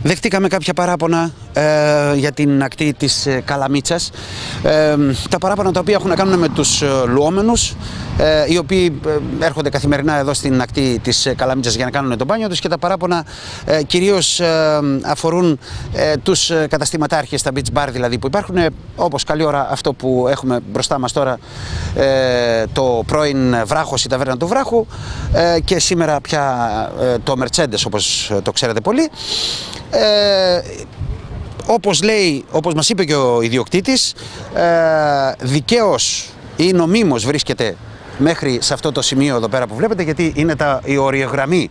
Δεχτήκαμε κάποια παράπονα για την ακτή της Καλαμίτσας. Τα παράπονα τα οποία έχουν να κάνουν με τους λουόμενους, οι οποίοι έρχονται καθημερινά εδώ στην ακτή της Καλαμίτσας για να κάνουν το μπάνιο τους, και τα παράπονα κυρίως αφορούν τους καταστηματάρχες, τα beach bar δηλαδή που υπάρχουν, όπως καλή ώρα αυτό που έχουμε μπροστά μας τώρα, το πρώην βράχος, η ταβέρνα του Βράχου, και σήμερα πια το Mercedes, όπως το ξέρετε πολύ. Όπως μας είπε και ο ιδιοκτήτης, δικαίως ή νομίμως βρίσκεται μέχρι σε αυτό το σημείο εδώ πέρα που βλέπετε, γιατί είναι η οριογραμμή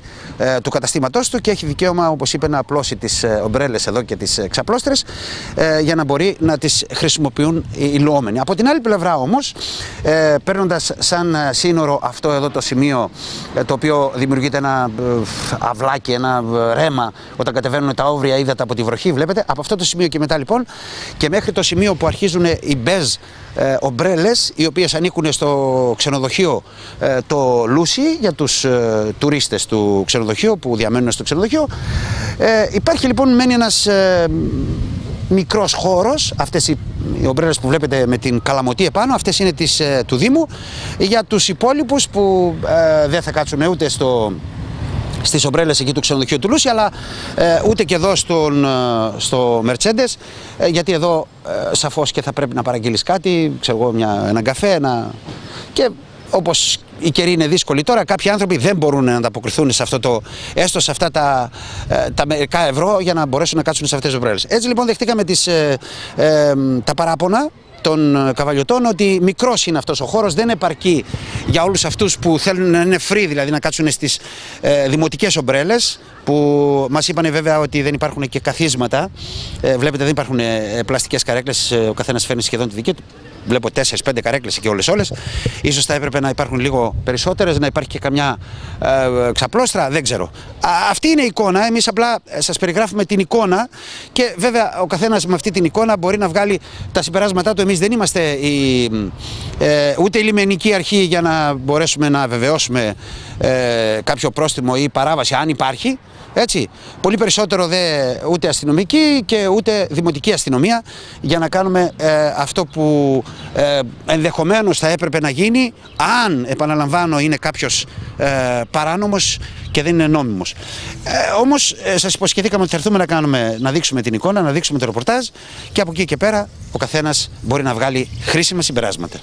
του καταστήματός του και έχει δικαίωμα, όπως είπε, να απλώσει τις ομπρέλες εδώ και τις ξαπλώστρες για να μπορεί να τις χρησιμοποιούν οι λουόμενοι. Από την άλλη πλευρά όμως, παίρνοντας σαν σύνορο αυτό εδώ το σημείο, το οποίο δημιουργείται ένα αυλάκι, ένα ρέμα όταν κατεβαίνουν τα όβρια ύδατα από τη βροχή, βλέπετε, από αυτό το σημείο και μετά λοιπόν και μέχρι το σημείο που αρχίζουν οι μπέζ ομπρέλες, οι οποίες ανήκουν στο ξενοδοχείο το Λούσι για τους τουρίστες του ξενοδοχείου που διαμένουν στο ξενοδοχείο. Υπάρχει λοιπόν μένει ένας μικρός χώρος, αυτές οι ομπρέλες που βλέπετε με την καλαμωτή επάνω, αυτές είναι του Δήμου, για τους υπόλοιπους που δεν θα κάτσουν ούτε στις ομπρέλες εκεί του ξενοδοχείου του Λούσι, αλλά ούτε και εδώ στο Mercedes, γιατί εδώ σαφώς και θα πρέπει να παραγγείλεις κάτι, ξέρω εγώ, έναν καφέ, και όπως η καιρή είναι δύσκολη τώρα, κάποιοι άνθρωποι δεν μπορούν να ανταποκριθούν σε αυτό έστω σε αυτά τα μερικά ευρώ για να μπορέσουν να κάτσουν σε αυτές τις ομπρέλες. Έτσι λοιπόν δεχτήκαμε τα παράπονα των καβαλιωτών ότι μικρός είναι αυτός ο χώρος, δεν επαρκεί για όλους αυτούς που θέλουν να είναι free, δηλαδή να κάτσουν στις δημοτικές ομπρέλες, που μας είπανε βέβαια ότι δεν υπάρχουν και καθίσματα. Βλέπετε, δεν υπάρχουν πλαστικές καρέκλες, ο καθένας φέρνει σχεδόν τη δική του. Βλέπω 4-5 καρέκλες και όλες. Ίσως θα έπρεπε να υπάρχουν λίγο περισσότερες, να υπάρχει και καμιά ξαπλώστρα, δεν ξέρω. Αυτή είναι η εικόνα. Εμείς απλά σας περιγράφουμε την εικόνα και βέβαια ο καθένας με αυτή την εικόνα μπορεί να βγάλει τα συμπεράσματά του. Εμείς δεν είμαστε ούτε η λιμενική αρχή για να μπορέσουμε να βεβαιώσουμε κάποιο πρόστιμο ή παράβαση, αν υπάρχει. Έτσι. Πολύ περισσότερο ούτε αστυνομική και ούτε δημοτική αστυνομία για να κάνουμε αυτό που ενδεχομένως θα έπρεπε να γίνει, αν, επαναλαμβάνω, είναι κάποιος παράνομος και δεν είναι νόμιμος. Όμως σας υποσχεθήκαμε ότι θα έρθουμε να δείξουμε την εικόνα, να δείξουμε το ρεπορτάζ, και από εκεί και πέρα ο καθένας μπορεί να βγάλει χρήσιμα συμπεράσματα.